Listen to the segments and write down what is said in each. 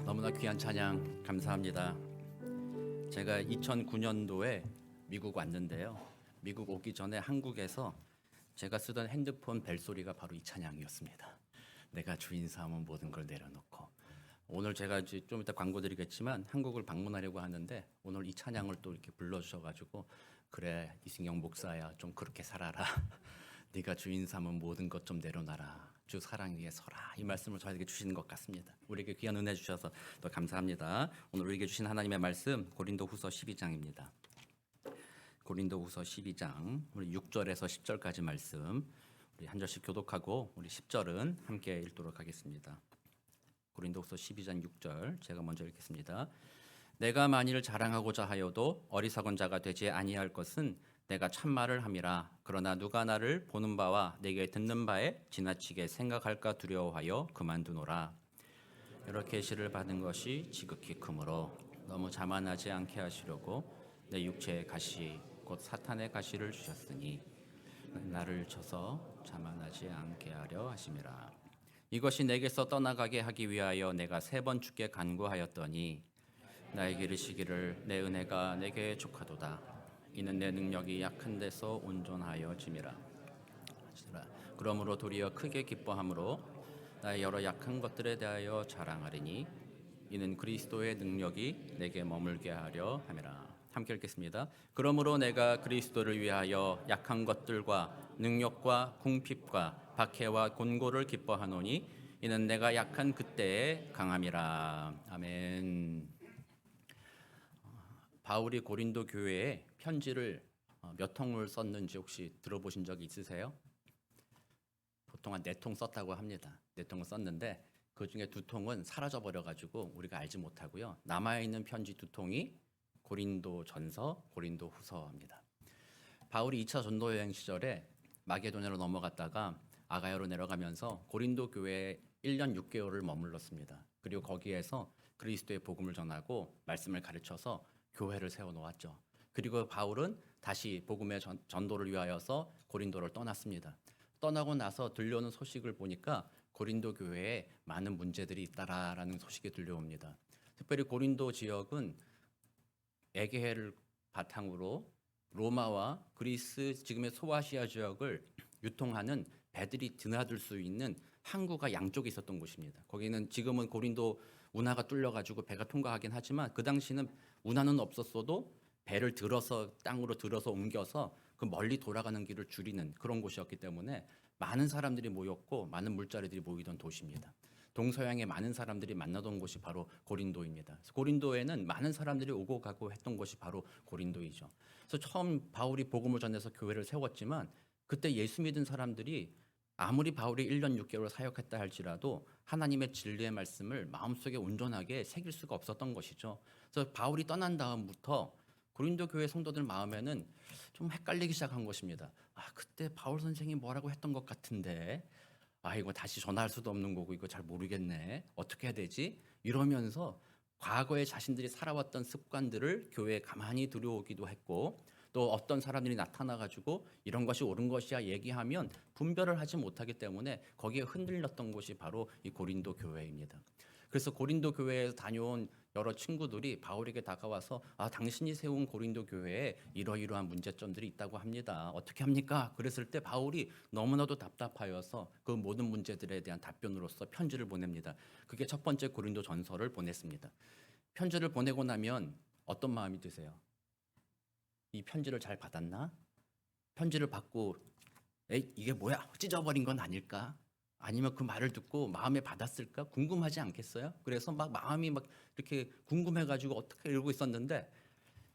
너무나 귀한 찬양 감사합니다. 제가 2009년도에 미국 왔는데요. 미국 오기 전에 한국에서 제가 쓰던 핸드폰 벨소리가 바로 이 찬양이었습니다. 내가 주인 삼은 모든 걸 내려놓고. 오늘 제가 이제 좀 이따 광고 드리겠지만 한국을 방문하려고 하는데 오늘 이 찬양을 또 이렇게 불러주셔가지고, 그래 이승영 목사야, 좀 그렇게 살아라. 네가 주인 삼은 모든 것 좀 내려놔라. 주 사랑 위에 서라. 이 말씀을 저에게 주시는 것 같습니다. 우리에게 귀한 은혜 주셔서 더 감사합니다. 오늘 우리에게 주신 하나님의 말씀 고린도후서 12장입니다. 고린도후서 12장 우리 6절에서 10절까지 말씀 우리 한 절씩 교독하고 우리 10절은 함께 읽도록 하겠습니다. 고린도후서 12장 6절 제가 먼저 읽겠습니다. 내가 만일 자랑하고자 하여도 어리석은 자가 되지 아니할 것은 내가 참말을 함이라. 그러나 누가 나를 보는 바와 내게 듣는 바에 지나치게 생각할까 두려워하여 그만두노라. 여러 계시를 받은 것이 지극히 크므로 너무 자만하지 않게 하시려고 내 육체의 가시 곧 사탄의 가시를 주셨으니 나를 쳐서 자만하지 않게 하려 하심이라. 이것이 내게서 떠나가게 하기 위하여 내가 3번 주께 간구하였더니 나에게 이르시기를 내 은혜가 내게 족하도다. 이는 내 능력이 약한 데서 온전하여 짐이라. 그러므로 도리어 크게 기뻐함으로 나의 여러 약한 것들에 대하여 자랑하리니 이는 그리스도의 능력이 내게 머물게 하려 함이라. 함께 읽겠습니다. 그러므로 내가 그리스도를 위하여 약한 것들과 능력과 궁핍과 박해와 곤고를 기뻐하노니 이는 내가 약한 그때에 강함이라. 아멘. 바울이 고린도 교회에 편지를 몇 통을 썼는지 혹시 들어보신 적이 있으세요? 보통 한 4통 썼다고 합니다. 4통을 썼는데 그 중에 2통은 사라져 버려가지고 우리가 알지 못하고요. 남아있는 편지 2통이 고린도 전서, 고린도 후서입니다. 바울이 2차 전도 여행 시절에 마게도냐로 넘어갔다가 아가야로 내려가면서 고린도 교회에 1년 6개월을 머물렀습니다. 그리고 거기에서 그리스도의 복음을 전하고 말씀을 가르쳐서 교회를 세워놓았죠. 그리고 바울은 다시 복음의 전도를 위하여서 고린도를 떠났습니다. 떠나고 나서 들려오는 소식을 보니까 고린도 교회에 많은 문제들이 있다라는 소식이 들려옵니다. 특별히 고린도 지역은 에게해를 바탕으로 로마와 그리스 지금의 소아시아 지역을 유통하는 배들이 드나들 수 있는 항구가 양쪽에 있었던 곳입니다. 거기는 지금은 고린도 운하가 뚫려가지고 배가 통과하긴 하지만 그 당시는 운하는 없었어도 배를 들어서 땅으로 들어서 옮겨서 그 멀리 돌아가는 길을 줄이는 그런 곳이었기 때문에 많은 사람들이 모였고 많은 물자리들이 모이던 도시입니다. 동서양의 많은 사람들이 만나던 곳이 바로 고린도입니다. 고린도에는 많은 사람들이 오고 가고 했던 곳이 바로 고린도이죠. 그래서 처음 바울이 복음을 전해서 교회를 세웠지만 그때 예수 믿은 사람들이 아무리 바울이 1년 6개월 사역했다 할지라도 하나님의 진리의 말씀을 마음속에 온전하게 새길 수가 없었던 것이죠. 그래서 바울이 떠난 다음부터 고린도 교회 성도들 마음에는 좀 헷갈리기 시작한 것입니다. 그때 바울 선생이 뭐라고 했던 것 같은데, 이거 다시 전화할 수도 없는 거고 이거 잘 모르겠네. 어떻게 해야 되지? 이러면서 과거에 자신들이 살아왔던 습관들을 교회에 가만히 들여오기도 했고, 또 어떤 사람들이 나타나가지고 이런 것이 옳은 것이야 얘기하면 분별을 하지 못하기 때문에 거기에 흔들렸던 곳이 바로 이 고린도 교회입니다. 그래서 고린도 교회에서 다녀온 여러 친구들이 바울에게 다가와서 당신이 세운 고린도 교회에 이러이러한 문제점들이 있다고 합니다. 어떻게 합니까? 그랬을 때 바울이 너무나도 답답하여서 그 모든 문제들에 대한 답변으로서 편지를 보냅니다. 그게 첫 번째 고린도 전서를 보냈습니다. 편지를 보내고 나면 어떤 마음이 드세요? 이 편지를 잘 받았나? 편지를 받고 이게 뭐야? 찢어버린 건 아닐까? 아니면 그 말을 듣고 마음에 받았을까? 궁금하지 않겠어요? 그래서 막 마음이 막 이렇게 궁금해가지고 어떻게 읽고 있었는데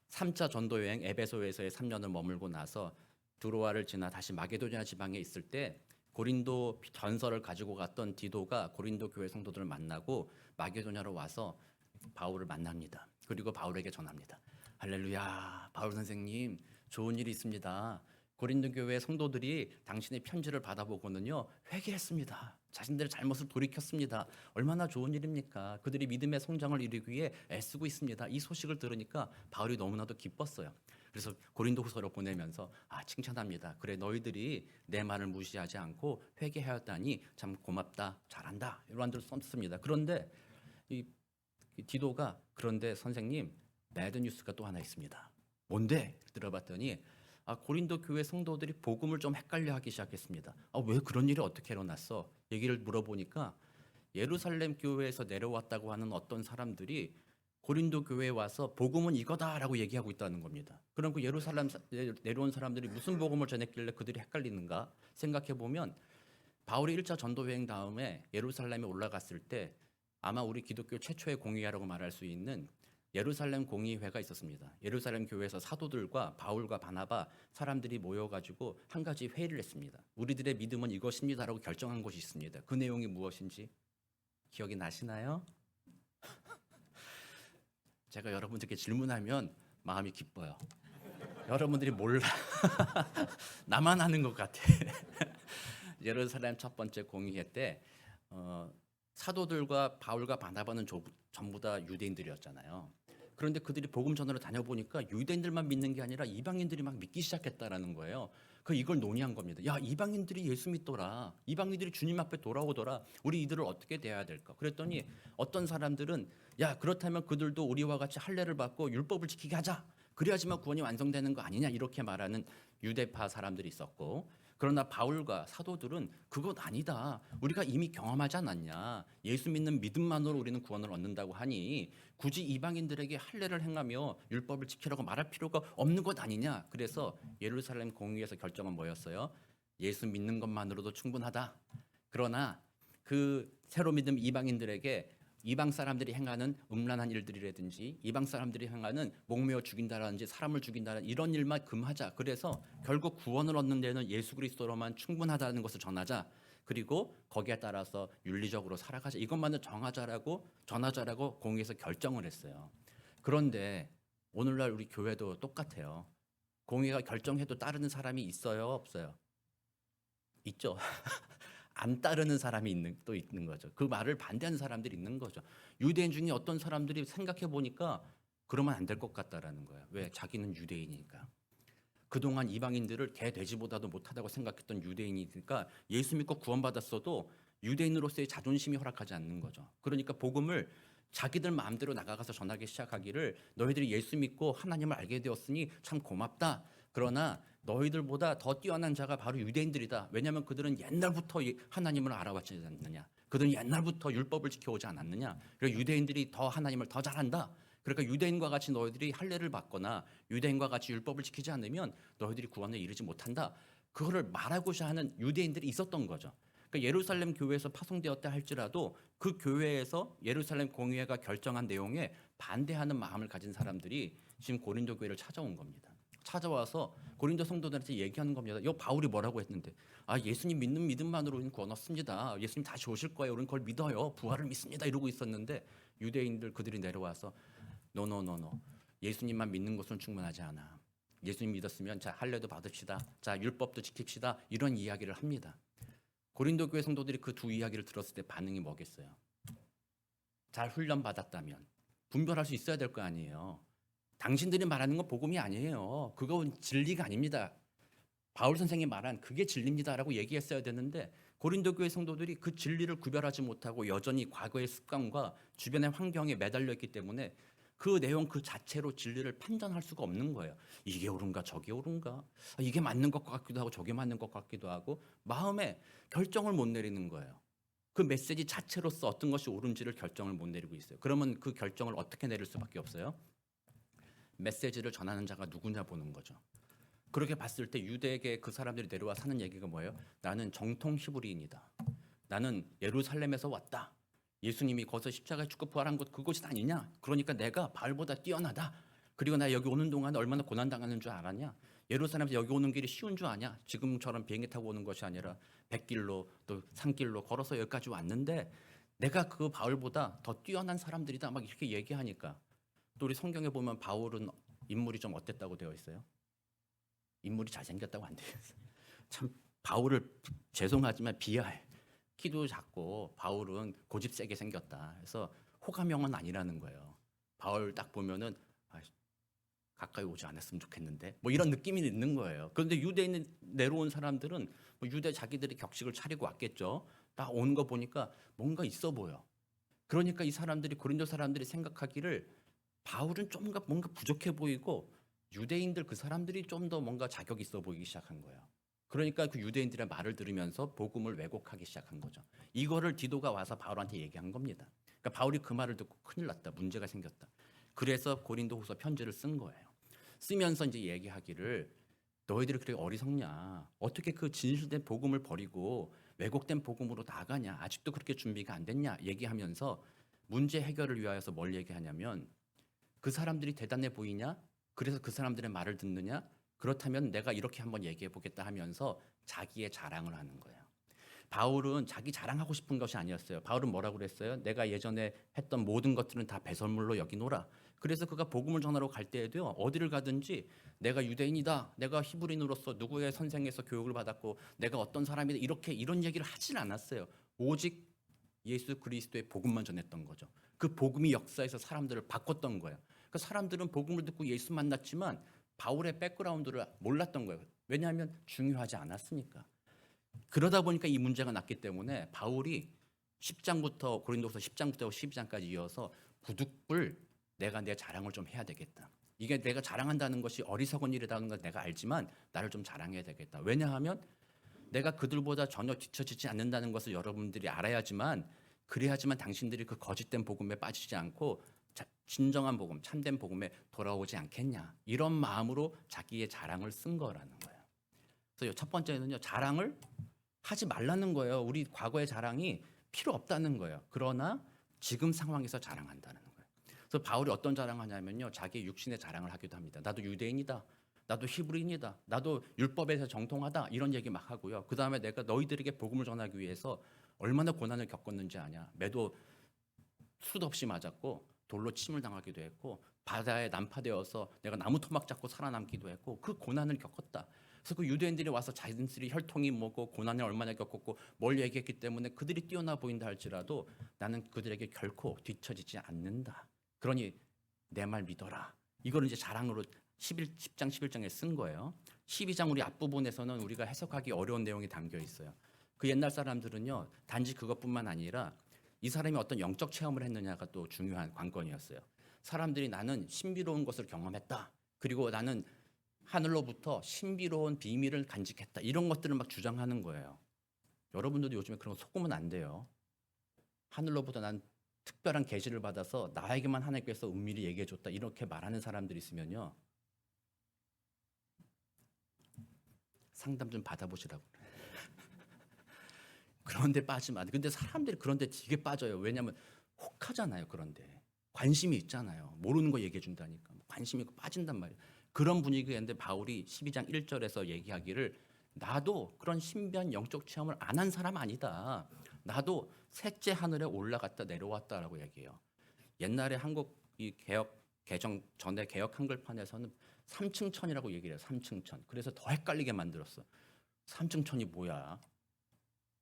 3차 전도 여행 에베소에서의 3년을 머물고 나서 드로아를 지나 다시 마게도냐 지방에 있을 때 고린도 전서를 가지고 갔던 디도가 고린도 교회 성도들을 만나고 마게도냐로 와서 바울을 만납니다. 그리고 바울에게 전합니다. 할렐루야, 바울 선생님 좋은 일이 있습니다. 고린도 교회 성도들이 당신의 편지를 받아보고는요 회개했습니다. 자신들의 잘못을 돌이켰습니다. 얼마나 좋은 일입니까? 그들이 믿음의 성장을 이루기 위해 애쓰고 있습니다. 이 소식을 들으니까 바울이 너무나도 기뻤어요. 그래서 고린도후서로 보내면서 칭찬합니다. 그래 너희들이 내 말을 무시하지 않고 회개하였다니 참 고맙다, 잘한다 이런 말들을 썼습니다. 그런데 이 디도가 그런데 선생님 배드 뉴스가 또 하나 있습니다. 뭔데? 들어봤더니 고린도 교회 성도들이 복음을 좀 헷갈려하기 시작했습니다. 왜 그런 일이 어떻게 일어났어? 얘기를 물어보니까 예루살렘 교회에서 내려왔다고 하는 어떤 사람들이 고린도 교회에 와서 복음은 이거다라고 얘기하고 있다는 겁니다. 그럼 그 예루살렘 내려온 사람들이 무슨 복음을 전했길래 그들이 헷갈리는가 생각해 보면 바울이 1차 전도 여행 다음에 예루살렘에 올라갔을 때 아마 우리 기독교 최초의 공의회라고 말할 수 있는 예루살렘 공의회가 있었습니다. 예루살렘 교회에서 사도들과 바울과 바나바 사람들이 모여가지고 한 가지 회의를 했습니다. 우리들의 믿음은 이것입니다라고 결정한 것이 있습니다. 그 내용이 무엇인지 기억이 나시나요? 제가 여러분들께 질문하면 마음이 기뻐요. 여러분들이 몰라. 나만 아는 것 같아. 예루살렘 첫 번째 공의회 때 사도들과 바울과 바나바는 전부 다 유대인들이었잖아요. 그런데 그들이 복음 전하러 다녀보니까 유대인들만 믿는 게 아니라 이방인들이 막 믿기 시작했다라는 거예요. 이걸 논의한 겁니다. 야, 이방인들이 예수 믿더라. 이방인들이 주님 앞에 돌아오더라. 우리 이들을 어떻게 대해야 될까? 그랬더니 어떤 사람들은 야, 그렇다면 그들도 우리와 같이 할례를 받고 율법을 지키게 하자. 그래야지만 구원이 완성되는 거 아니냐 이렇게 말하는 유대파 사람들이 있었고, 그러나 바울과 사도들은 그것 아니다. 우리가 이미 경험하지 않았냐. 예수 믿는 믿음만으로 우리는 구원을 얻는다고 하니 굳이 이방인들에게 할례를 행하며 율법을 지키라고 말할 필요가 없는 것 아니냐. 그래서 예루살렘 공의회에서 결정은 뭐였어요? 예수 믿는 것만으로도 충분하다. 그러나 그 새로 믿은 이방인들에게 이방 사람들이 행하는 음란한 일들이라든지 이방 사람들이 행하는 목매어 죽인다라든지 사람을 죽인다는 이런 일만 금하자. 그래서 결국 구원을 얻는 데는 예수 그리스도로만 충분하다는 것을 전하자. 그리고 거기에 따라서 윤리적으로 살아가자. 이것만을 전하자라고 공의에서 결정을 했어요. 그런데 오늘날 우리 교회도 똑같아요. 공의가 결정해도 따르는 사람이 있어요, 없어요? 있죠. 안 따르는 사람이 또 있는 거죠. 그 말을 반대하는 사람들이 있는 거죠. 유대인 중에 어떤 사람들이 생각해 보니까 그러면 안 될 것 같다라는 거예요. 왜? 자기는 유대인이니까. 그동안 이방인들을 개 돼지보다도 못하다고 생각했던 유대인이니까 예수 믿고 구원받았어도 유대인으로서의 자존심이 허락하지 않는 거죠. 그러니까 복음을 자기들 마음대로 나가가서 전하기 시작하기를 너희들이 예수 믿고 하나님을 알게 되었으니 참 고맙다. 그러나 너희들보다 더 뛰어난 자가 바로 유대인들이다. 왜냐하면 그들은 옛날부터 하나님을 알아왔지 않느냐. 그들은 옛날부터 율법을 지켜오지 않았느냐. 그래서 유대인들이 더 하나님을 더 잘한다. 그러니까 유대인과 같이 너희들이 할례를 받거나 유대인과 같이 율법을 지키지 않으면 너희들이 구원에 이르지 못한다. 그거를 말하고자 하는 유대인들이 있었던 거죠. 그러니까 예루살렘 교회에서 파송되었다 할지라도 그 교회에서 예루살렘 공의회가 결정한 내용에 반대하는 마음을 가진 사람들이 지금 고린도 교회를 찾아온 겁니다. 찾아와서 고린도 성도들한테 얘기하는 겁니다. 이 바울이 뭐라고 했는데 예수님 믿는 믿음만으로 우리는 구원 얻습니다. 예수님 다시 오실 거예요. 우리는 그걸 믿어요. 부활을 믿습니다. 이러고 있었는데 유대인들 그들이 내려와서 노노노노 예수님만 믿는 것은 충분하지 않아. 예수님 믿었으면 자 할례도 받읍시다. 자 율법도 지킵시다. 이런 이야기를 합니다. 고린도 교회 성도들이 그 두 이야기를 들었을 때 반응이 뭐겠어요? 잘 훈련받았다면 분별할 수 있어야 될 거 아니에요. 당신들이 말하는 건 복음이 아니에요. 그건 진리가 아닙니다. 바울 선생이 말한 그게 진리입니다라고 얘기했어야 되는데 고린도 교회 성도들이 그 진리를 구별하지 못하고 여전히 과거의 습관과 주변의 환경에 매달려 있기 때문에 그 내용 그 자체로 진리를 판단할 수가 없는 거예요. 이게 옳은가 저게 옳은가, 이게 맞는 것 같기도 하고 저게 맞는 것 같기도 하고 마음에 결정을 못 내리는 거예요. 그 메시지 자체로서 어떤 것이 옳은지를 결정을 못 내리고 있어요. 그러면 그 결정을 어떻게 내릴 수밖에 없어요? 메시지를 전하는 자가 누구냐 보는 거죠. 그렇게 봤을 때 유대에게 그 사람들이 내려와 사는 얘기가 뭐예요? 나는 정통 히브리인이다. 나는 예루살렘에서 왔다. 예수님이 거기서 십자가에 죽고 부활한 곳 그곳이 아니냐? 그러니까 내가 바울보다 뛰어나다. 그리고 나 여기 오는 동안 얼마나 고난당하는 줄 알았냐? 예루살렘에서 여기 오는 길이 쉬운 줄 아냐? 지금처럼 비행기 타고 오는 것이 아니라 100길로 또 산길로 걸어서 여기까지 왔는데 내가 그 바울보다 더 뛰어난 사람들이다. 막 이렇게 얘기하니까 또 우리 성경에 보면 바울은 인물이 좀 어땠다고 되어 있어요? 인물이 잘생겼다고 안 되어 있어요. 참 바울을 죄송하지만 비하해. 키도 작고 바울은 고집 세게 생겼다. 그래서 호감형은 아니라는 거예요. 바울 딱 보면은 가까이 오지 않았으면 좋겠는데 뭐 이런 느낌이 있는 거예요. 그런데 유대인 내려온 사람들은 뭐 유대 자기들이 격식을 차리고 왔겠죠. 딱 오는 거 보니까 뭔가 있어 보여. 그러니까 이 사람들이 고린도 사람들이 생각하기를 바울은 좀 뭔가 부족해 보이고 유대인들 그 사람들이 좀 더 뭔가 자격 있어 보이기 시작한 거예요. 그러니까 그 유대인들의 말을 들으면서 복음을 왜곡하기 시작한 거죠. 이거를 디도가 와서 바울한테 얘기한 겁니다. 그러니까 바울이 그 말을 듣고 큰일 났다. 문제가 생겼다. 그래서 고린도후서 편지를 쓴 거예요. 쓰면서 이제 얘기하기를 너희들이 그렇게 어리석냐? 어떻게 그 진실된 복음을 버리고 왜곡된 복음으로 나가냐? 아직도 그렇게 준비가 안 됐냐? 얘기하면서 문제 해결을 위하여서 뭘 얘기하냐면 그 사람들이 대단해 보이냐? 그래서 그 사람들의 말을 듣느냐? 그렇다면 내가 이렇게 한번 얘기해 보겠다 하면서 자기의 자랑을 하는 거예요. 바울은 자기 자랑하고 싶은 것이 아니었어요. 바울은 뭐라고 그랬어요? 내가 예전에 했던 모든 것들은 다 배설물로 여기노라. 그래서 그가 복음을 전하러 갈 때에도요. 어디를 가든지 내가 유대인이다. 내가 히브리인으로서 누구의 선생에서 교육을 받았고 내가 어떤 사람이다. 이런 얘기를 하진 않았어요. 오직 예수 그리스도의 복음만 전했던 거죠. 그 복음이 역사에서 사람들을 바꿨던 거예요. 그러니까 사람들은 복음을 듣고 예수 만났지만 바울의 백그라운드를 몰랐던 거예요. 왜냐하면 중요하지 않았으니까. 그러다 보니까 이 문제가 났기 때문에 바울이 10장부터 고린도서 10장부터 12장까지 이어서 부득불 내가 내 자랑을 좀 해야 되겠다. 이게 내가 자랑한다는 것이 어리석은 일이라는 걸 내가 알지만 나를 좀 자랑해야 되겠다. 왜냐하면 내가 그들보다 전혀 뒤처지지 않는다는 것을 여러분들이 알아야지만 그래야지만 당신들이 그 거짓된 복음에 빠지지 않고 진정한 복음, 참된 복음에 돌아오지 않겠냐. 이런 마음으로 자기의 자랑을 쓴 거라는 거예요. 그래서 첫 번째는요. 자랑을 하지 말라는 거예요. 우리 과거의 자랑이 필요 없다는 거예요. 그러나 지금 상황에서 자랑한다는 거예요. 그래서 바울이 어떤 자랑하냐면요. 자기의 육신의 자랑을 하기도 합니다. 나도 유대인이다. 나도 히브리인이다. 나도 율법에서 정통하다. 이런 얘기 막 하고요. 그 다음에 내가 너희들에게 복음을 전하기 위해서 얼마나 고난을 겪었는지 아냐. 매도 수도 없이 맞았고 돌로 침을 당하기도 했고 바다에 난파되어서 내가 나무 토막 잡고 살아남기도 했고 그 고난을 겪었다. 그래서 그 유대인들이 와서 자신들이 혈통이 뭐고 고난을 얼마나 겪었고 뭘 얘기했기 때문에 그들이 뛰어나 보인다 할지라도 나는 그들에게 결코 뒤처지지 않는다. 그러니 내 말 믿어라. 이걸 이제 자랑으로 10장 11장에 쓴 거예요. 12장 우리 앞부분에서는 우리가 해석하기 어려운 내용이 담겨 있어요. 그 옛날 사람들은요. 단지 그것뿐만 아니라 이 사람이 어떤 영적 체험을 했느냐가 또 중요한 관건이었어요. 사람들이 나는 신비로운 것을 경험했다. 그리고 나는 하늘로부터 신비로운 비밀을 간직했다. 이런 것들을 막 주장하는 거예요. 여러분들도 요즘에 그런 거 속으면 안 돼요. 하늘로부터 난 특별한 계시를 받아서 나에게만 하나님께서 은밀히 얘기해 줬다. 이렇게 말하는 사람들이 있으면요. 상담 좀 받아보시라고. 그런데 빠지면 안 돼. 근데 사람들이 그런데 되게 빠져요. 왜냐하면 혹하잖아요. 그런데 관심이 있잖아요. 모르는 거 얘기해 준다니까. 관심이 있고 빠진단 말이에요. 그런 분위기였는데 바울이 12장 1절에서 얘기하기를 나도 그런 신비한 영적 체험을 안 한 사람 아니다. 나도 셋째 하늘에 올라갔다 내려왔다라고 얘기해요. 옛날에 한국 이 개정 전에 개역 한글판에서는 삼층천이라고 얘기를 해요. 삼층천. 그래서 더 헷갈리게 만들었어. 삼층천이 뭐야?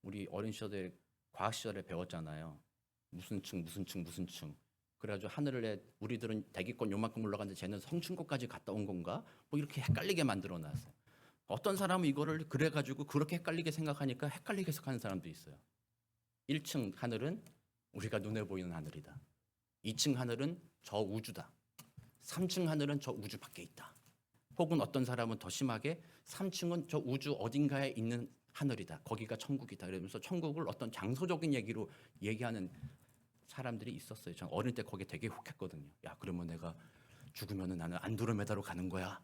우리 어린 시절에 과학 시절에 배웠잖아요. 무슨 층 무슨 층 무슨 층. 그래가지고 하늘에 우리들은 대기권 요만큼 올라갔는데 쟤는 성층권까지 갔다 온 건가? 뭐 이렇게 헷갈리게 만들어놨어요. 어떤 사람은 이거를 그래가지고 그렇게 헷갈리게 생각하니까 헷갈리게 해석하는 사람도 있어요. 1층 하늘은 우리가 눈에 보이는 하늘이다. 2층 하늘은 저 우주다. 3층 하늘은 저 우주 밖에 있다. 혹은 어떤 사람은 더 심하게 3층은 저 우주 어딘가에 있는 하늘이다. 거기가 천국이다. 이러면서 천국을 어떤 장소적인 얘기로 얘기하는 사람들이 있었어요. 전 어릴 때 거기에 되게 혹했거든요. 야, 그러면 내가 죽으면 나는 안드로메다로 가는 거야.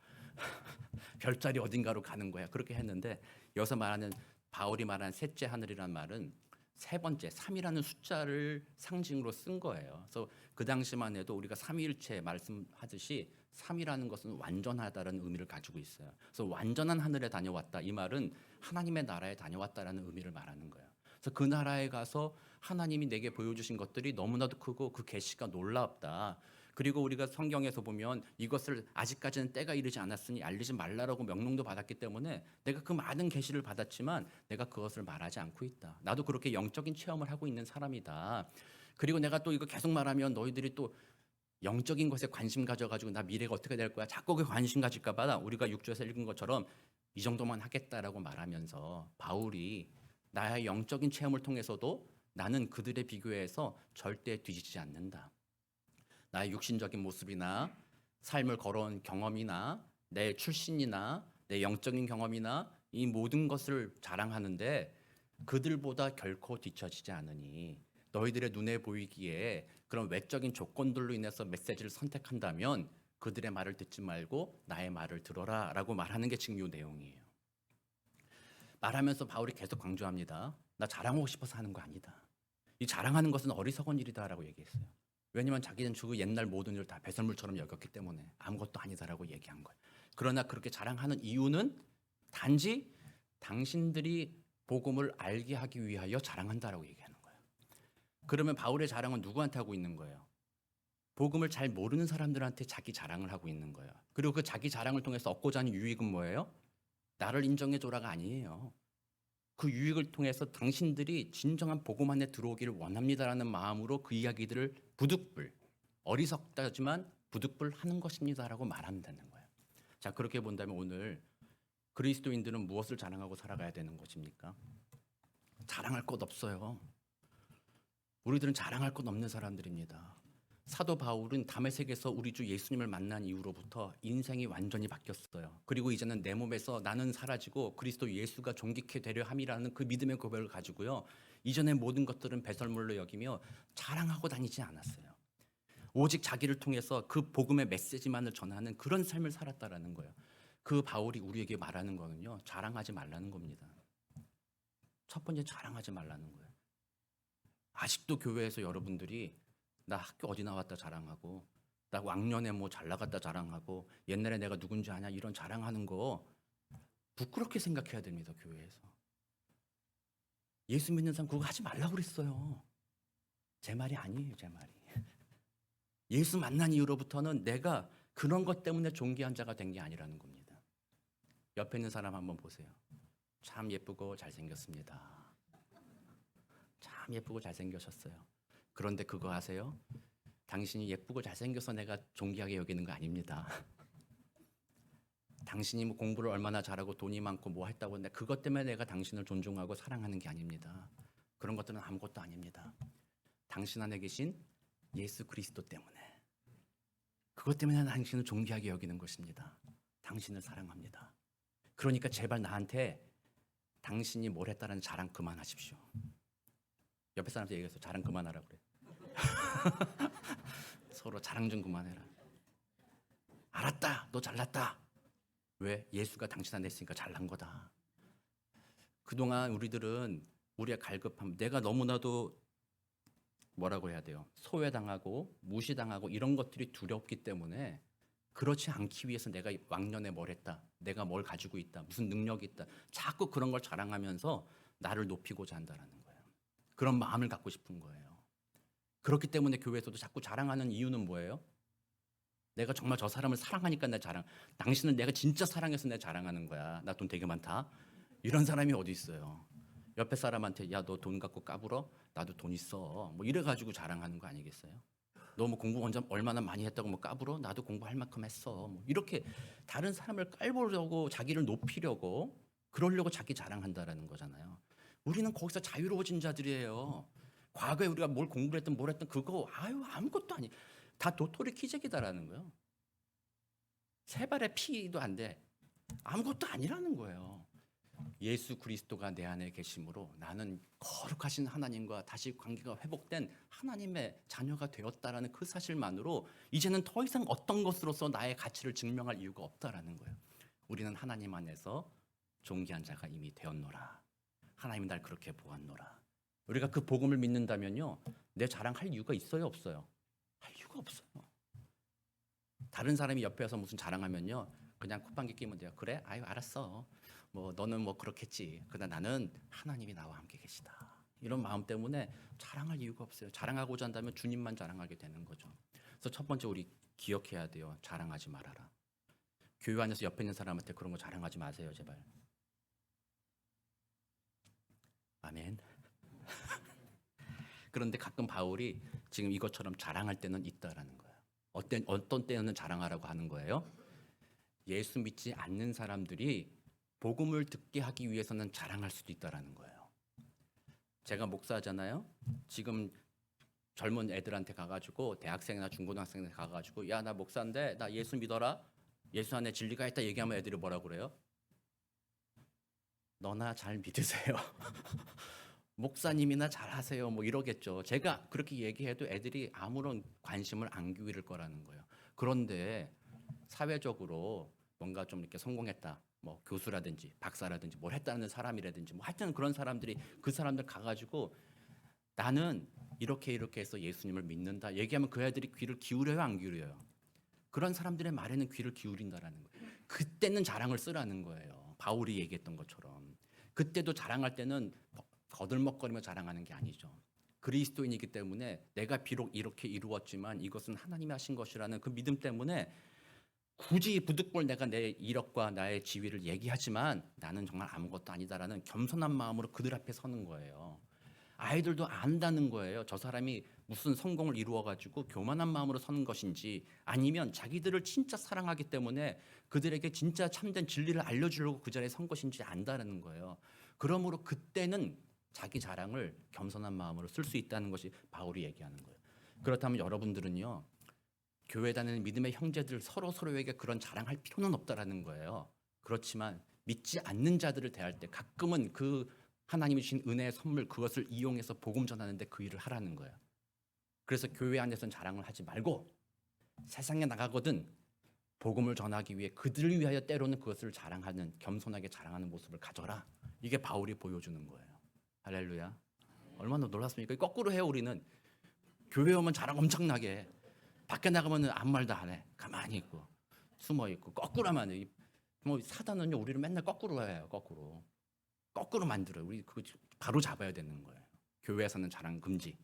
별자리 어딘가로 가는 거야. 그렇게 했는데 여기서 말하는 바울이 말하는 셋째 하늘이란 말은 세 번째 3이라는 숫자를 상징으로 쓴 거예요. 그래서 그 당시만 해도 우리가 삼위일체 말씀하듯이 3이라는 것은 완전하다라는 의미를 가지고 있어요. 그래서 완전한 하늘에 다녀왔다. 이 말은 하나님의 나라에 다녀왔다라는 의미를 말하는 거예요. 그래서 그 나라에 가서 하나님이 내게 보여주신 것들이 너무나도 크고 그 계시가 놀랍다. 그리고 우리가 성경에서 보면 이것을 아직까지는 때가 이르지 않았으니 알리지 말라라고 명령도 받았기 때문에 내가 그 많은 계시를 받았지만 내가 그것을 말하지 않고 있다. 나도 그렇게 영적인 체험을 하고 있는 사람이다. 그리고 내가 또 이거 계속 말하면 너희들이 또 영적인 것에 관심 가져가지고 나 미래가 어떻게 될 거야 자꾸 그 관심 가질까 봐 우리가 6절에서 읽은 것처럼 이 정도만 하겠다라고 말하면서 바울이 나의 영적인 체험을 통해서도 나는 그들에 비교해서 절대 뒤지지 않는다. 나의 육신적인 모습이나 삶을 걸어온 경험이나 내 출신이나 내 영적인 경험이나 이 모든 것을 자랑하는데 그들보다 결코 뒤처지지 않으니 너희들의 눈에 보이기에 그런 외적인 조건들로 인해서 메시지를 선택한다면 그들의 말을 듣지 말고 나의 말을 들어라 라고 말하는 게 지금 이 내용이에요. 말하면서 바울이 계속 강조합니다. 나 자랑하고 싶어서 하는 거 아니다. 이 자랑하는 것은 어리석은 일이다라고 얘기했어요. 왜냐하면 자기는 그 옛날 모든 일을 다 배설물처럼 여겼기 때문에 아무것도 아니다라고 얘기한 거예요. 그러나 그렇게 자랑하는 이유는 단지 당신들이 복음을 알게 하기 위하여 자랑한다라고 얘기하는 거예요. 그러면 바울의 자랑은 누구한테 하고 있는 거예요? 복음을 잘 모르는 사람들한테 자기 자랑을 하고 있는 거예요. 그리고 그 자기 자랑을 통해서 얻고자 하는 유익은 뭐예요? 나를 인정해줘라가 아니에요. 그 유익을 통해서 당신들이 진정한 복음 안에 들어오기를 원합니다라는 마음으로 그 이야기들을 부득불, 어리석다지만 부득불 하는 것입니다라고 말한다는 거예요. 자, 그렇게 본다면 오늘 그리스도인들은 무엇을 자랑하고 살아가야 되는 것입니까? 자랑할 것 없어요. 우리들은 자랑할 것 없는 사람들입니다. 사도 바울은 다메섹에서 우리 주 예수님을 만난 이후로부터 인생이 완전히 바뀌었어요. 그리고 이제는 내 몸에서 나는 사라지고 그리스도 예수가 존귀케 되려 함이라는 그 믿음의 고백을 가지고요. 이전의 모든 것들은 배설물로 여기며 자랑하고 다니지 않았어요. 오직 자기를 통해서 그 복음의 메시지만을 전하는 그런 삶을 살았다라는 거예요. 그 바울이 우리에게 말하는 거는요. 자랑하지 말라는 겁니다. 첫 번째 자랑하지 말라는 거예요. 아직도 교회에서 여러분들이 나 학교 어디 나왔다 자랑하고 나 왕년에 뭐 잘 나갔다 자랑하고 옛날에 내가 누군지 아냐 이런 자랑하는 거 부끄럽게 생각해야 됩니다. 교회에서. 예수 믿는 사람 그거 하지 말라고 그랬어요. 제 말이 아니에요. 제 말이. 예수 만난 이후로부터는 내가 그런 것 때문에 존귀한 자가 된 게 아니라는 겁니다. 옆에 있는 사람 한번 보세요. 참 예쁘고 잘생겼습니다. 참 예쁘고 잘생기셨어요. 그런데 그거 아세요? 당신이 예쁘고 잘생겨서 내가 존귀하게 여기는 거 아닙니다. 당신이 뭐 공부를 얼마나 잘하고 돈이 많고 뭐 했다고 근데 그것 때문에 내가 당신을 존중하고 사랑하는 게 아닙니다. 그런 것들은 아무것도 아닙니다. 당신 안에 계신 예수 그리스도 때문에 그것 때문에 당신을 존귀하게 여기는 것입니다. 당신을 사랑합니다. 그러니까 제발 나한테 당신이 뭘 했다는 자랑 그만하십시오. 옆에 사람한테 얘기해서 자랑 그만하라 그래. 서로 자랑 좀 그만해라. 알았다. 너 잘났다. 왜? 예수가 당신 안에 있으니까 잘난 거다. 그동안 우리들은 우리의 갈급함, 내가 너무나도 뭐라고 해야 돼요? 소외당하고 무시당하고 이런 것들이 두렵기 때문에 그렇지 않기 위해서 내가 왕년에 뭘 했다. 내가 뭘 가지고 있다. 무슨 능력이 있다. 자꾸 그런 걸 자랑하면서 나를 높이고자 한다는 거예요. 그런 마음을 갖고 싶은 거예요. 그렇기 때문에 교회에서도 자꾸 자랑하는 이유는 뭐예요? 내가 정말 저 사람을 사랑하니까 내 자랑. 당신은 내가 진짜 사랑해서 내 자랑하는 거야. 나 돈 되게 많다. 이런 사람이 어디 있어요? 옆에 사람한테 야, 너 돈 갖고 까불어? 나도 돈 있어. 뭐 이래가지고 자랑하는 거 아니겠어요? 너 뭐 공부 얼마나 많이 했다고 뭐 까불어? 나도 공부할 만큼 했어. 뭐 이렇게 다른 사람을 깔보려고 자기를 높이려고 그러려고 자기 자랑한다라는 거잖아요. 우리는 거기서 자유로워진 자들이에요. 과거에 우리가 뭘 공부를 했든 뭘 했든 그거 아무것도 아니. 다 도토리 키재기다라는 거예요. 세 발의 피도 안 돼. 아무것도 아니라는 거예요. 예수 그리스도가 내 안에 계심으로 나는 거룩하신 하나님과 다시 관계가 회복된 하나님의 자녀가 되었다라는 그 사실만으로 이제는 더 이상 어떤 것으로서 나의 가치를 증명할 이유가 없다라는 거예요. 우리는 하나님 안에서 존귀한 자가 이미 되었노라. 하나님이 날 그렇게 보았노라. 우리가 그 복음을 믿는다면요. 내 자랑할 이유가 있어요, 없어요? 할 이유가 없어요. 다른 사람이 옆에서 무슨 자랑하면요. 그냥 콧방귀 끼면 돼요. 그래? 아유, 알았어. 뭐 너는 뭐 그렇겠지. 그러나 나는 하나님이 나와 함께 계시다. 이런 마음 때문에 자랑할 이유가 없어요. 자랑하고자 한다면 주님만 자랑하게 되는 거죠. 그래서 첫 번째 우리 기억해야 돼요. 자랑하지 말아라. 교회 안에서 옆에 있는 사람한테 그런 거 자랑하지 마세요, 제발. 아멘. 그런데 가끔 바울이 지금 이것처럼 자랑할 때는 있다라는 거예요. 어떤 때는 자랑하라고 하는 거예요? 예수 믿지 않는 사람들이 복음을 듣게 하기 위해서는 자랑할 수도 있다라는 거예요. 제가 목사잖아요. 지금 젊은 애들한테 가가지고 대학생이나 중고등학생한테 가가지고 야, 나 목사인데 나 예수 믿어라. 예수 안에 진리가 있다 얘기하면 애들이 뭐라 그래요? 너나 잘 믿으세요. 목사님이나 잘하세요. 뭐 이러겠죠. 제가 그렇게 얘기해도 애들이 아무런 관심을 안 기울일 거라는 거예요. 그런데 사회적으로 뭔가 좀 이렇게 성공했다. 뭐 교수라든지 박사라든지 뭘 했다는 사람이라든지 뭐 하여튼 그런 사람들이 그 사람들 가가지고 나는 이렇게 해서 예수님을 믿는다 얘기하면 그 애들이 귀를 기울여요, 안 기울여요? 그런 사람들의 말에는 귀를 기울인다라는 거예요. 그때는 자랑을 쓰라는 거예요. 바울이 얘기했던 것처럼. 그때도 자랑할 때는 거들먹거리며 자랑하는 게 아니죠. 그리스도인이기 때문에 내가 비록 이렇게 이루었지만 이것은 하나님이 하신 것이라는 그 믿음 때문에 굳이 부득불 내가 내 이력과 나의 지위를 얘기하지만 나는 정말 아무것도 아니다라는 겸손한 마음으로 그들 앞에 서는 거예요. 아이들도 안다는 거예요. 저 사람이 무슨 성공을 이루어가지고 교만한 마음으로 서는 것인지 아니면 자기들을 진짜 사랑하기 때문에 그들에게 진짜 참된 진리를 알려주려고 그 자리에 선 것인지 안다는 거예요. 그러므로 그때는 자기 자랑을 겸손한 마음으로 쓸 수 있다는 것이 바울이 얘기하는 거예요. 그렇다면 여러분들은요. 교회 다니는 믿음의 형제들 서로에게 그런 자랑할 필요는 없다라는 거예요. 그렇지만 믿지 않는 자들을 대할 때 가끔은 그 하나님이 주신 은혜의 선물 그것을 이용해서 복음 전하는데 그 일을 하라는 거예요. 그래서 교회 안에서는 자랑을 하지 말고 세상에 나가거든 복음을 전하기 위해 그들을 위하여 때로는 그것을 자랑하는 겸손하게 자랑하는 모습을 가져라. 이게 바울이 보여주는 거예요. 할렐루야. 얼마나 놀랐습니까? 거꾸로 해요. 우리는 교회 오면 자랑 엄청나게 해. 밖에 나가면 아무 말도 안 해. 가만히 있고 숨어 있고 거꾸로만 해. 뭐 사단은요 우리를 맨날 거꾸로 해요. 거꾸로 만들어요. 우리 그거 바로 잡아야 되는 거예요. 교회에서는 자랑 금지.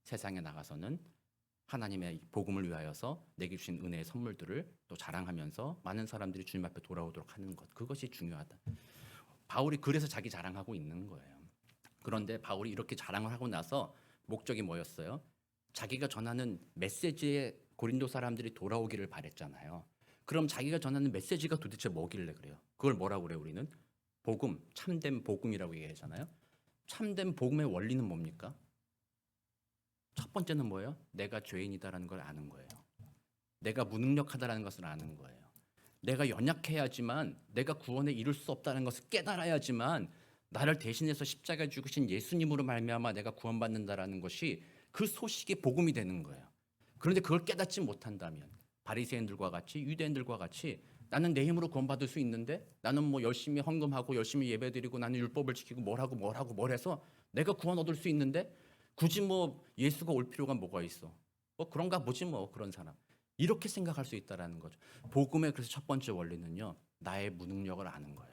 세상에 나가서는 하나님의 복음을 위하여서 내게 주신 은혜의 선물들을 또 자랑하면서 많은 사람들이 주님 앞에 돌아오도록 하는 것. 그것이 중요하다. 바울이 그래서 자기 자랑하고 있는 거예요. 그런데 바울이 이렇게 자랑을 하고 나서 목적이 뭐였어요? 자기가 전하는 메시지에 고린도 사람들이 돌아오기를 바랬잖아요. 그럼 자기가 전하는 메시지가 도대체 뭐길래 그래요? 그걸 뭐라고 그래요? 우리는 복음, 참된 복음이라고 얘기하잖아요. 참된 복음의 원리는 뭡니까? 첫 번째는 뭐예요? 내가 죄인이다라는 걸 아는 거예요. 내가 무능력하다라는 것을 아는 거예요. 내가 연약해야지만 내가 구원에 이룰 수 없다는 것을 깨달아야지만 나를 대신해서 십자가에 죽으신 예수님으로 말미암아 내가 구원받는다라는 것이 그 소식이 복음이 되는 거예요. 그런데 그걸 깨닫지 못한다면 바리새인들과 같이 유대인들과 같이 나는 내 힘으로 구원받을 수 있는데 나는 뭐 열심히 헌금하고 열심히 예배드리고 나는 율법을 지키고 뭘 해서 내가 구원 얻을 수 있는데 굳이 뭐 예수가 올 필요가 뭐가 있어? 뭐 그런가 보지 뭐 그런 사람. 이렇게 생각할 수 있다라는 거죠. 복음의 그래서 첫 번째 원리는요. 나의 무능력을 아는 거예요.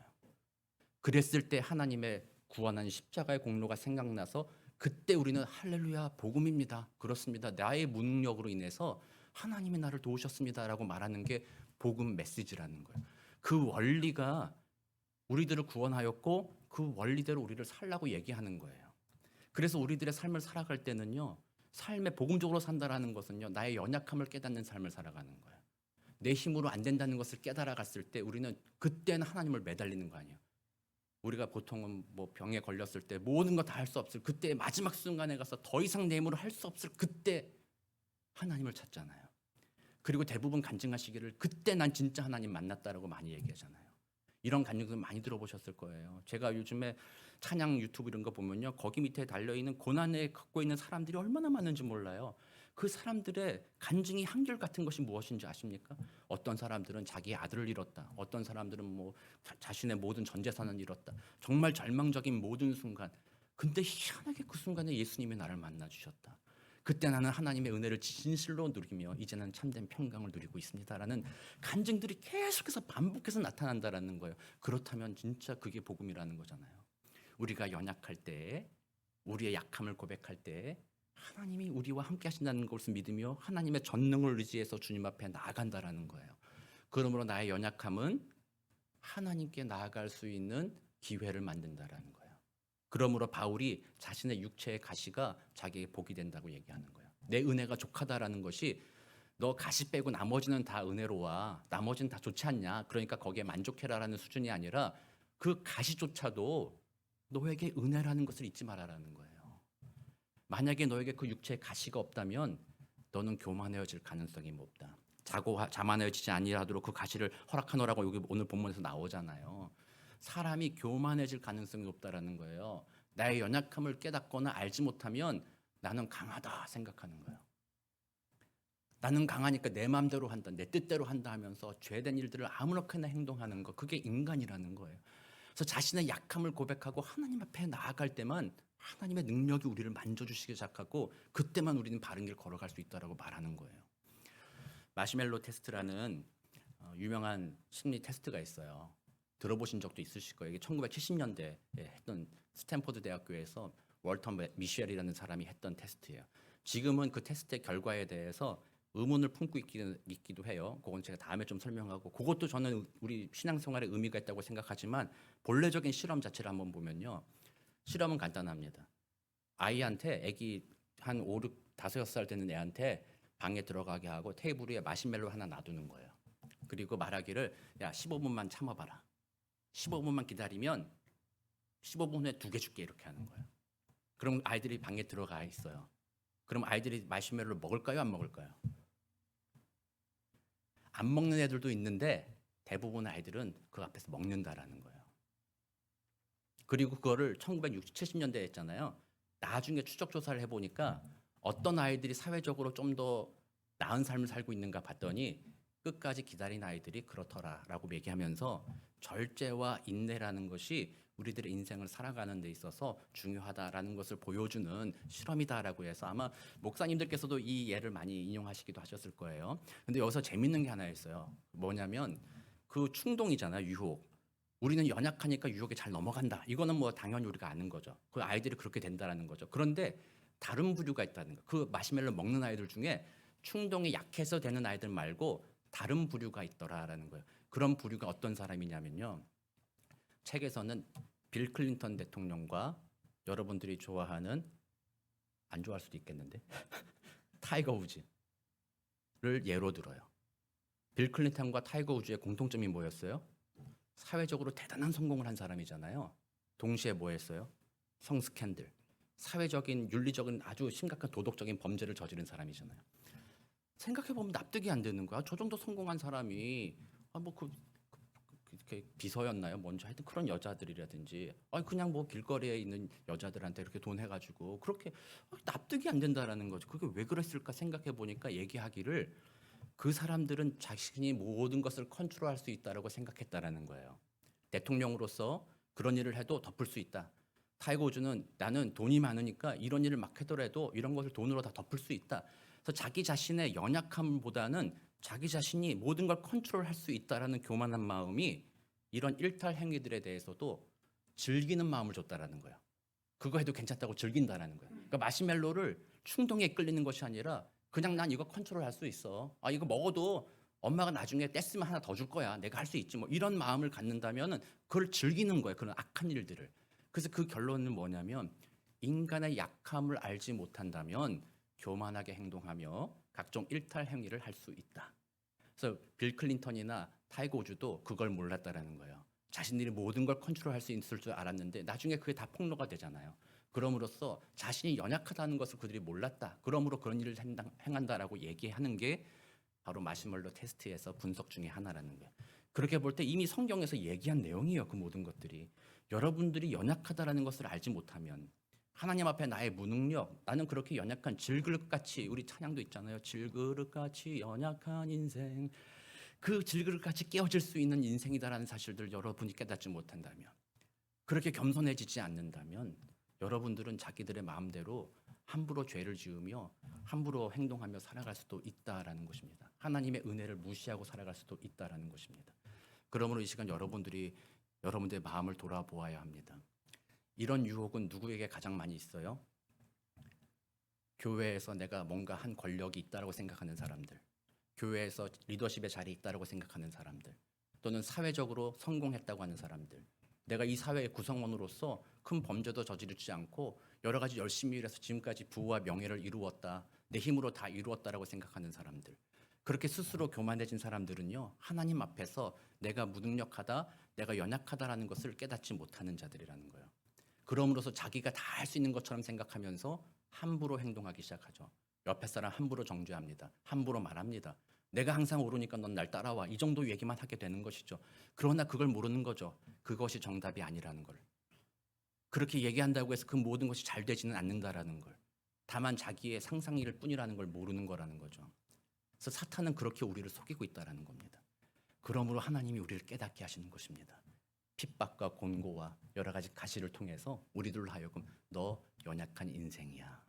그랬을 때 하나님의 구원한 십자가의 공로가 생각나서 그때 우리는 할렐루야 복음입니다. 그렇습니다. 나의 무능력으로 인해서 하나님이 나를 도우셨습니다라고 말하는 게 복음 메시지라는 거예요. 그 원리가 우리들을 구원하였고 그 원리대로 우리를 살라고 얘기하는 거예요. 그래서 우리들의 삶을 살아갈 때는요. 삶에 복음적으로 산다라는 것은요. 나의 연약함을 깨닫는 삶을 살아가는 거예요. 내 힘으로 안 된다는 것을 깨달아 갔을 때 우리는 그때는 하나님을 매달리는 거 아니에요. 우리가 보통은 뭐 병에 걸렸을 때 모든 거 다 할 수 없을 그때 마지막 순간에 가서 더 이상 내 힘으로 할 수 없을 그때 하나님을 찾잖아요. 그리고 대부분 간증하시기를 그때 난 진짜 하나님 만났다라고 많이 얘기하잖아요. 이런 간증들 많이 들어보셨을 거예요. 제가 요즘에 찬양 유튜브 이런 거 보면요. 거기 밑에 달려있는 고난에 겪고 있는 사람들이 얼마나 많은지 몰라요. 그 사람들의 간증이 한결같은 것이 무엇인지 아십니까? 어떤 사람들은 자기의 아들을 잃었다. 어떤 사람들은 뭐 자신의 모든 전 재산을 잃었다. 정말 절망적인 모든 순간. 근데 희한하게 그 순간에 예수님이 나를 만나 주셨다. 그때 나는 하나님의 은혜를 진실로 누리며 이제는 참된 평강을 누리고 있습니다라는 간증들이 계속해서 반복해서 나타난다라는 거예요. 그렇다면 진짜 그게 복음이라는 거잖아요. 우리가 연약할 때, 우리의 약함을 고백할 때 하나님이 우리와 함께 하신다는 것을 믿으며 하나님의 전능을 의지해서 주님 앞에 나아간다라는 거예요. 그러므로 나의 연약함은 하나님께 나아갈 수 있는 기회를 만든다라는 거예요. 그러므로 바울이 자신의 육체의 가시가 자기의 복이 된다고 얘기하는 거예요. 내 은혜가 족하다라는 것이 너 가시 빼고 나머지는 다 은혜로워. 나머지는 다 좋지 않냐? 그러니까 거기에 만족해라라는 수준이 아니라 그 가시조차도 너에게 은혜라는 것을 잊지 말아라는 거예요. 만약에 너에게 그 육체의 가시가 없다면 너는 교만해질 가능성이 높다. 자만해지지 아니하도록 그 가시를 허락하노라고 여기 오늘 본문에서 나오잖아요. 사람이 교만해질 가능성이 높다라는 거예요. 나의 연약함을 깨닫거나 알지 못하면 나는 강하다 생각하는 거예요. 나는 강하니까 내 마음대로 한다, 내 뜻대로 한다 하면서 죄된 일들을 아무렇게나 행동하는 거, 그게 인간이라는 거예요. 그래서 자신의 약함을 고백하고 하나님 앞에 나아갈 때만 하나님의 능력이 우리를 만져주시기 시작하고 그때만 우리는 바른 길 걸어갈 수 있다라고 말하는 거예요. 마시멜로 테스트라는 유명한 심리 테스트가 있어요. 들어보신 적도 있으실 거예요. 이게 1970년대에 했던 스탠포드 대학교에서 월터 미셸이라는 사람이 했던 테스트예요. 지금은 그 테스트의 결과에 대해서 의문을 품고 있기도 해요. 그건 제가 다음에 좀 설명하고, 그것도 저는 우리 신앙생활에 의미가 있다고 생각하지만 본래적인 실험 자체를 한번 보면요. 실험은 간단합니다. 아이한테, 아기 한 5, 6, 5, 6살 되는 애한테 방에 들어가게 하고 테이블 위에 마시멜로 하나 놔두는 거예요. 그리고 말하기를, 야, 15분만 참아봐라. 15분만 기다리면 15분 후에 2개 줄게, 이렇게 하는 거예요. 그럼 아이들이 방에 들어가 있어요. 그럼 아이들이 마시멜로를 먹을까요, 안 먹을까요? 안 먹는 애들도 있는데 대부분 아이들은 그 앞에서 먹는다라는 거예요. 그리고 그거를 1960, 70년대에 했잖아요. 나중에 추적 조사를 해보니까 어떤 아이들이 사회적으로 좀 더 나은 삶을 살고 있는가 봤더니 끝까지 기다린 아이들이 그렇더라라고 얘기하면서 절제와 인내라는 것이 우리들의 인생을 살아가는 데 있어서 중요하다라는 것을 보여주는 실험이다라고 해서 아마 목사님들께서도 이 예를 많이 인용하시기도 하셨을 거예요. 근데 여기서 재밌는 게 하나 있어요. 뭐냐면 그 충동이잖아요, 유혹. 우리는 연약하니까 유혹에 잘 넘어간다. 이거는 뭐 당연히 우리가 아는 거죠. 그 아이들이 그렇게 된다라는 거죠. 그런데 다른 부류가 있다는 거. 그 마시멜로 먹는 아이들 중에 충동이 약해서 되는 아이들 말고 다른 부류가 있더라라는 거예요. 그런 부류가 어떤 사람이냐면요. 책에서는 빌 클린턴 대통령과 여러분들이 좋아하는, 안 좋아할 수도 있겠는데 타이거 우즈를 예로 들어요. 빌 클린턴과 타이거 우즈의 공통점이 뭐였어요? 사회적으로 대단한 성공을 한 사람이잖아요. 동시에 뭐 했어요? 성스캔들. 사회적인, 윤리적인 아주 심각한 도덕적인 범죄를 저지른 사람이잖아요. 생각해보면 납득이 안 되는 거야. 저 정도 성공한 사람이 이렇게 비서였나요? 뭔지 하여튼 그런 여자들이라든지 그냥 뭐 길거리에 있는 여자들한테 이렇게 돈 해가지고 그렇게 납득이 안 된다라는 거죠. 그게 왜 그랬을까 생각해보니까 얘기하기를 그 사람들은 자신이 모든 것을 컨트롤할 수 있다라고 생각했다라는 거예요. 대통령으로서 그런 일을 해도 덮을 수 있다. 타이거 우즈는 나는 돈이 많으니까 이런 일을 막 하더라도 이런 것을 돈으로 다 덮을 수 있다. 그래서 자기 자신의 연약함보다는 자기 자신이 모든 걸 컨트롤할 수 있다라는 교만한 마음이 이런 일탈 행위들에 대해서도 즐기는 마음을 줬다라는 거예요. 그거 해도 괜찮다고 즐긴다라는 거예요. 그러니까 마시멜로를 충동에 이끌리는 것이 아니라 그냥 난 이거 컨트롤할 수 있어. 이거 먹어도 엄마가 나중에 뗐으면 하나 더 줄 거야. 내가 할 수 있지. 뭐 이런 마음을 갖는다면은 그걸 즐기는 거예요. 그런 악한 일들을. 그래서 그 결론은 뭐냐면 인간의 약함을 알지 못한다면 교만하게 행동하며 각종 일탈 행위를 할 수 있다. 그래서 빌 클린턴이나 타이거 우즈도 그걸 몰랐다라는 거예요. 자신들이 모든 걸 컨트롤할 수 있을 줄 알았는데 나중에 그게 다 폭로가 되잖아요. 그럼으로써 자신이 연약하다는 것을 그들이 몰랐다. 그러므로 그런 일을 행한다라고 얘기하는 게 바로 마시멜로 테스트에서 분석 중에 하나라는 거예요. 그렇게 볼 때 이미 성경에서 얘기한 내용이에요. 그 모든 것들이. 여러분들이 연약하다라는 것을 알지 못하면 하나님 앞에 나의 무능력, 나는 그렇게 연약한 질그릇같이, 우리 찬양도 있잖아요. 질그릇같이 연약한 인생, 그 질그릇같이 깨어질 수 있는 인생이다라는 사실들 여러분이 깨닫지 못한다면, 그렇게 겸손해지지 않는다면 여러분들은 자기들의 마음대로 함부로 죄를 지으며 함부로 행동하며 살아갈 수도 있다라는 것입니다. 하나님의 은혜를 무시하고 살아갈 수도 있다라는 것입니다. 그러므로 이 시간 여러분들이 여러분들의 마음을 돌아보아야 합니다. 이런 유혹은 누구에게 가장 많이 있어요? 교회에서 내가 뭔가 한 권력이 있다고 생각하는 사람들, 교회에서 리더십의 자리에 있다고 생각하는 사람들, 또는 사회적으로 성공했다고 하는 사람들, 내가 이 사회의 구성원으로서 큰 범죄도 저지르지 않고 여러 가지 열심히 일해서 지금까지 부와 명예를 이루었다, 내 힘으로 다 이루었다라고 생각하는 사람들, 그렇게 스스로 교만해진 사람들은요, 하나님 앞에서 내가 무능력하다, 내가 연약하다라는 것을 깨닫지 못하는 자들이라는 거예요. 그럼으로써 자기가 다 할 수 있는 것처럼 생각하면서 함부로 행동하기 시작하죠. 옆에 사람 함부로 정죄합니다. 함부로 말합니다. 내가 항상 오르니까 넌 날 따라와. 이 정도 얘기만 하게 되는 것이죠. 그러나 그걸 모르는 거죠. 그것이 정답이 아니라는 걸. 그렇게 얘기한다고 해서 그 모든 것이 잘 되지는 않는다라는 걸. 다만 자기의 상상일 뿐이라는 걸 모르는 거라는 거죠. 그래서 사탄은 그렇게 우리를 속이고 있다라는 겁니다. 그러므로 하나님이 우리를 깨닫게 하시는 것입니다. 핍박과 곤고와 여러 가지 가시를 통해서 우리들로 하여금 너 연약한 인생이야.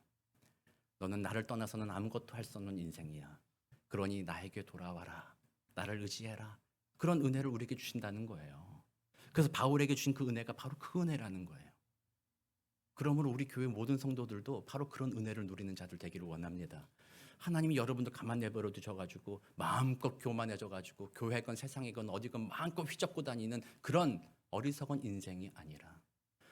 너는 나를 떠나서는 아무것도 할 수 없는 인생이야. 그러니 나에게 돌아와라. 나를 의지해라. 그런 은혜를 우리에게 주신다는 거예요. 그래서 바울에게 주신 그 은혜가 바로 그 은혜라는 거예요. 그러므로 우리 교회 모든 성도들도 바로 그런 은혜를 누리는 자들 되기를 원합니다. 하나님이 여러분들 가만 내버려 두셔가지고 마음껏 교만해져가지고 교회건 세상이건 어디건 마음껏 휘젓고 다니는 그런 어리석은 인생이 아니라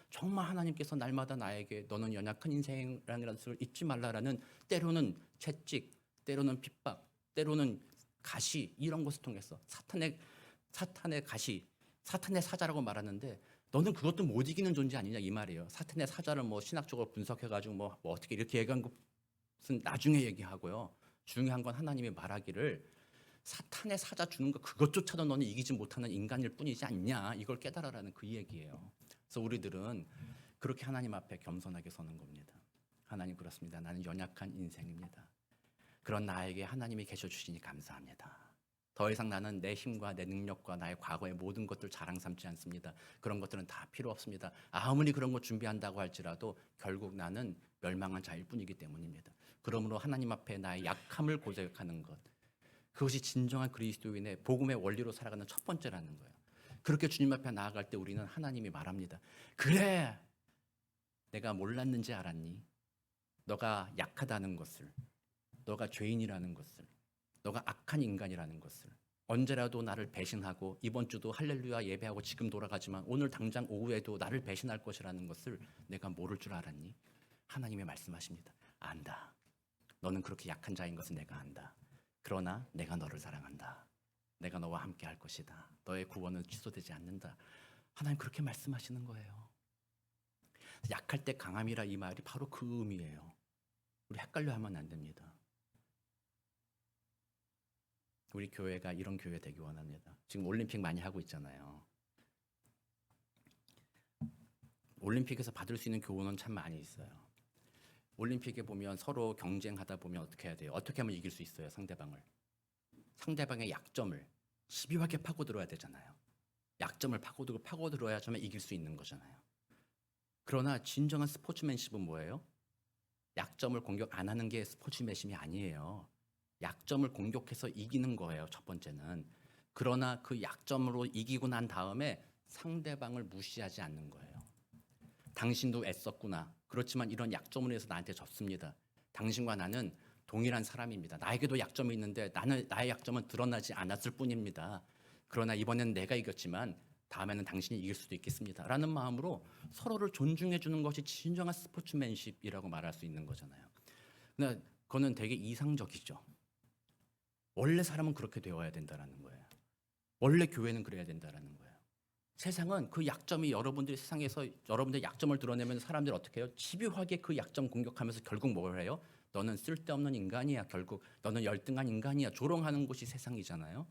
정말 하나님께서 날마다 나에게 너는 연약한 인생이라는 것을 잊지 말라라는 때로는 채찍, 때로는 핍박, 때로는 가시 이런 것을 통해서 사탄의 가시, 사탄의 사자라고 말하는데 너는 그것도 못 이기는 존재 아니냐 이 말이에요. 사탄의 사자를 뭐 신학적으로 분석해가지고 뭐 어떻게 이렇게 얘기한 것은 나중에 얘기하고요. 중요한 건 하나님이 말하기를 사탄의 사자 주는 거 그것조차도 너는 이기지 못하는 인간일 뿐이지 않냐 이걸 깨달아라는 그 얘기예요. 그래서 우리들은 그렇게 하나님 앞에 겸손하게 서는 겁니다. 하나님 그렇습니다. 나는 연약한 인생입니다. 그런 나에게 하나님이 계셔 주시니 감사합니다. 더 이상 나는 내 힘과 내 능력과 나의 과거의 모든 것들 자랑 삼지 않습니다. 그런 것들은 다 필요 없습니다. 아무리 그런 것 준비한다고 할지라도 결국 나는 멸망한 자일 뿐이기 때문입니다. 그러므로 하나님 앞에 나의 약함을 고백하는 것, 그것이 진정한 그리스도인의 복음의 원리로 살아가는 첫 번째라는 거예요. 그렇게 주님 앞에 나아갈 때 우리는 하나님이 말합니다. 그래, 내가 몰랐는지 알았니? 너가 약하다는 것을, 너가 죄인이라는 것을, 너가 악한 인간이라는 것을, 언제라도 나를 배신하고 이번 주도 할렐루야 예배하고 지금 돌아가지만 오늘 당장 오후에도 나를 배신할 것이라는 것을 내가 모를 줄 알았니? 하나님이 말씀하십니다. 안다. 너는 그렇게 약한 자인 것을 내가 안다. 그러나 내가 너를 사랑한다. 내가 너와 함께 할 것이다. 너의 구원은 취소되지 않는다. 하나님 그렇게 말씀하시는 거예요. 약할 때 강함이라 이 말이 바로 그 의미예요. 우리 헷갈려 하면 안 됩니다. 우리 교회가 이런 교회 되기 원합니다. 지금 올림픽 많이 하고 있잖아요. 올림픽에서 받을 수 있는 교훈은 참 많이 있어요. 올림픽에 보면 서로 경쟁하다 보면 어떻게 해야 돼요? 어떻게 하면 이길 수 있어요? 상대방의 약점을 집요하게 파고들어야 되잖아요. 약점을 파고들어야지만 이길 수 있는 거잖아요. 그러나 진정한 스포츠맨십은 뭐예요? 약점을 공격 안 하는 게 스포츠맨십이 아니에요. 약점을 공격해서 이기는 거예요. 첫 번째는. 그러나 그 약점으로 이기고 난 다음에 상대방을 무시하지 않는 거예요. 당신도 애썼구나. 그렇지만 이런 약점으로 해서 나한테 졌습니다. 당신과 나는 동일한 사람입니다. 나에게도 약점이 있는데 나의 약점은 드러나지 않았을 뿐입니다. 그러나 이번엔 내가 이겼지만 다음에는 당신이 이길 수도 있겠습니다. 라는 마음으로 서로를 존중해 주는 것이 진정한 스포츠맨십이라고 말할 수 있는 거잖아요. 근데 그거는 되게 이상적이죠. 원래 사람은 그렇게 되어야 된다는 거예요. 원래 교회는 그래야 된다는 거예요. 세상은 그 약점이 여러분들이 세상에서 여러분들의 약점을 드러내면 사람들이 어떻게 해요? 집요하게 그 약점 공격하면서 결국 뭘 해요? 너는 쓸데없는 인간이야. 결국 너는 열등한 인간이야. 조롱하는 곳이 세상이잖아요.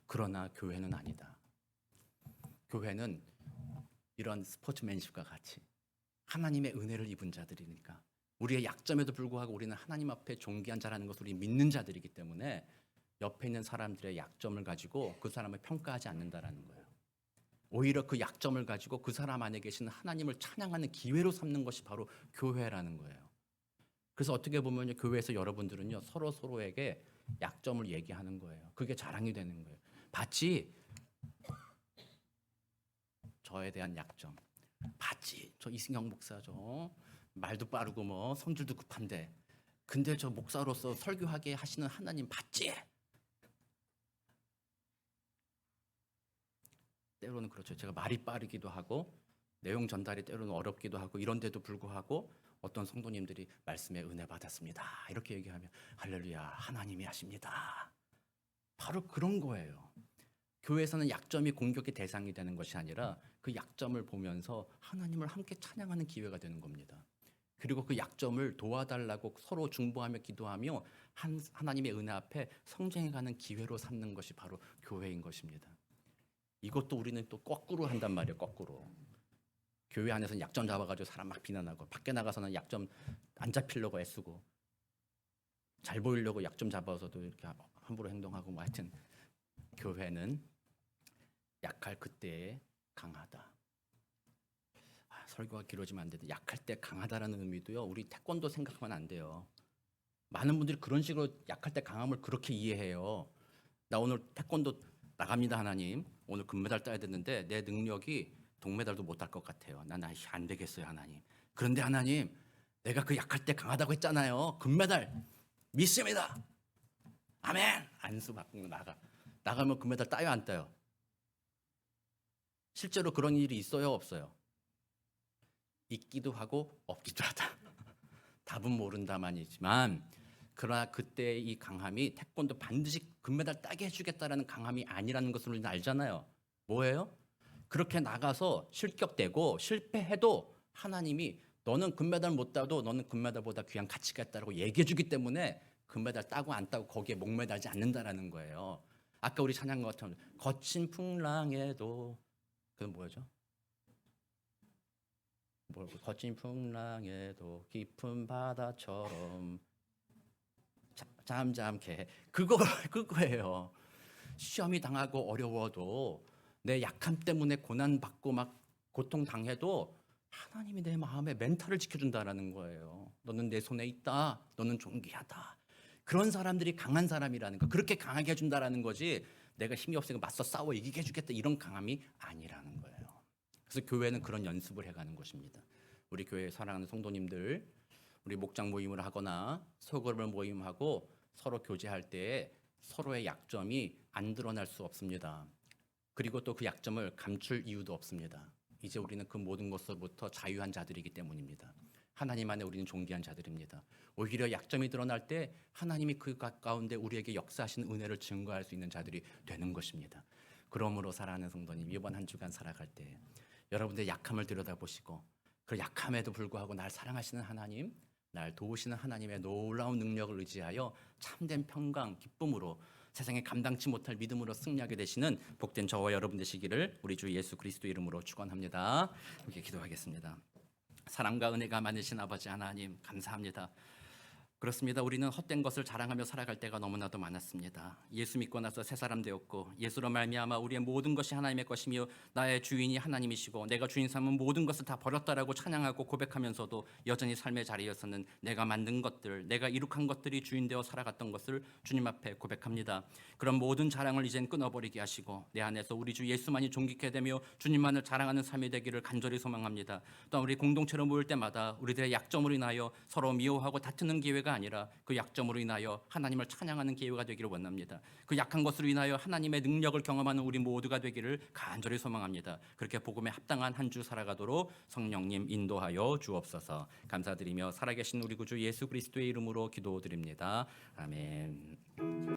그러나 교회는 아니다. 교회는 이런 스포츠맨십과 같이 하나님의 은혜를 입은 자들이니까 우리의 약점에도 불구하고 우리는 하나님 앞에 존귀한 자라는 것을 우리 믿는 자들이기 때문에 옆에 있는 사람들의 약점을 가지고 그 사람을 평가하지 않는다라는 거예요. 오히려 그 약점을 가지고 그 사람 안에 계신 하나님을 찬양하는 기회로 삼는 것이 바로 교회라는 거예요. 그래서 어떻게 보면 교회에서 여러분들은요 서로에게 약점을 얘기하는 거예요. 그게 자랑이 되는 거예요. 봤지? 저에 대한 약점. 봤지? 저 이승영 목사죠. 말도 빠르고 뭐 성질도 급한데 근데 저 목사로서 설교하게 하시는 하나님 봤지? 때로는 그렇죠. 제가 말이 빠르기도 하고 내용 전달이 때로는 어렵기도 하고 이런데도 불구하고 어떤 성도님들이 말씀에 은혜 받았습니다. 이렇게 얘기하면 할렐루야 하나님이 하십니다. 바로 그런 거예요. 교회에서는 약점이 공격의 대상이 되는 것이 아니라 그 약점을 보면서 하나님을 함께 찬양하는 기회가 되는 겁니다. 그리고 그 약점을 도와달라고 서로 중보하며 기도하며 하나님의 은혜 앞에 성장해가는 기회로 삼는 것이 바로 교회인 것입니다. 이것도 우리는 또 거꾸로 한단 말이에요. 거꾸로. 교회 안에서는 약점 잡아가지고 사람 막 비난하고 밖에 나가서는 약점 안 잡히려고 애쓰고 잘 보이려고 약점 잡아서도 이렇게 함부로 행동하고 뭐 하여튼 교회는 약할 그때에 강하다. 설교가 길어지면 안 되는데 약할 때 강하다라는 의미도요. 우리 태권도 생각하면 안 돼요. 많은 분들이 그런 식으로 약할 때 강함을 그렇게 이해해요. 나 오늘 태권도 나갑니다 하나님. 오늘 금메달 따야 되는데 내 능력이 동메달도 못 딸 것 같아요. 난 안 되겠어요 하나님. 그런데 하나님 내가 그 약할 때 강하다고 했잖아요. 금메달 믿습니다. 아멘. 안수 받고 나가면 금메달 따요 안 따요? 실제로 그런 일이 있어요 없어요? 있기도 하고 없기도 하다. 답은 모른다만이지만 그러나 그때 이 강함이 태권도 반드시 금메달 따게 해주겠다라는 강함이 아니라는 것을 우리는 알잖아요. 뭐예요? 그렇게 나가서 실격되고 실패해도 하나님이 너는 금메달 못 따도 너는 금메달보다 귀한 가치가 있다고 얘기해주기 때문에 금메달 따고 안 따고 거기에 목매달지 않는다라는 거예요. 아까 우리 찬양 것처럼 거친 풍랑에도 그건 뭐죠? 거친 풍랑에도 깊은 바다처럼 잠잠케 그거예요. 시험이 당하고 어려워도 내 약함 때문에 고난 받고 막 고통 당해도 하나님이 내 마음의 멘탈을 지켜준다라는 거예요. 너는 내 손에 있다. 너는 존귀하다. 그런 사람들이 강한 사람이라는 거. 그렇게 강하게 해준다라는 거지. 내가 힘이 없으니까 맞서 싸워 이기게 해주겠다 이런 강함이 아니라는 거예요. 그래서 교회는 그런 연습을 해가는 것입니다. 우리 교회 사랑하는 성도님들, 우리 목장 모임을 하거나 소그룹을 모임하고 서로 교제할 때에 서로의 약점이 안 드러날 수 없습니다. 그리고 또 그 약점을 감출 이유도 없습니다. 이제 우리는 그 모든 것으로부터 자유한 자들이기 때문입니다. 하나님 안에 우리는 존귀한 자들입니다. 오히려 약점이 드러날 때 하나님이 그 가까운데 우리에게 역사하신 은혜를 증거할 수 있는 자들이 되는 것입니다. 그러므로 사랑하는 성도님, 이번 한 주간 살아갈 때 여러분들의 약함을 들여다보시고 그 약함에도 불구하고 날 사랑하시는 하나님, 날 도우시는 하나님의 놀라운 능력을 의지하여 참된 평강, 기쁨으로 세상에 감당치 못할 믿음으로 승리하게 되시는 복된 저와 여러분 되시기를 우리 주 예수 그리스도 이름으로 축원합니다. 이렇게 기도하겠습니다. 사랑과 은혜가 많으신 아버지 하나님 감사합니다. 그렇습니다. 우리는 헛된 것을 자랑하며 살아갈 때가 너무나도 많았습니다. 예수 믿고 나서 새 사람 되었고 예수로 말미암아 우리의 모든 것이 하나님의 것이며 나의 주인이 하나님이시고 내가 주인 삼은 모든 것을 다 버렸다라고 찬양하고 고백하면서도 여전히 삶의 자리에서는 내가 만든 것들, 내가 이룩한 것들이 주인 되어 살아갔던 것을 주님 앞에 고백합니다. 그런 모든 자랑을 이젠 끊어버리게 하시고 내 안에서 우리 주 예수만이 존귀케 되며 주님만을 자랑하는 삶이 되기를 간절히 소망합니다. 또한 우리 공동체로 모일 때마다 우리들의 약점으로 인하여 서로 미워하고 다투는 기회가 아니라 그 약점으로 인하여 하나님을 찬양하는 기회가 되기를 원합니다. 그 약한 것으로 인하여 하나님의 능력을 경험하는 우리 모두가 되기를 간절히 소망합니다. 그렇게 복음에 합당한 한 주 살아가도록 성령님 인도하여 주옵소서. 감사드리며 살아계신 우리 구주 예수 그리스도의 이름으로 기도드립니다. 아멘.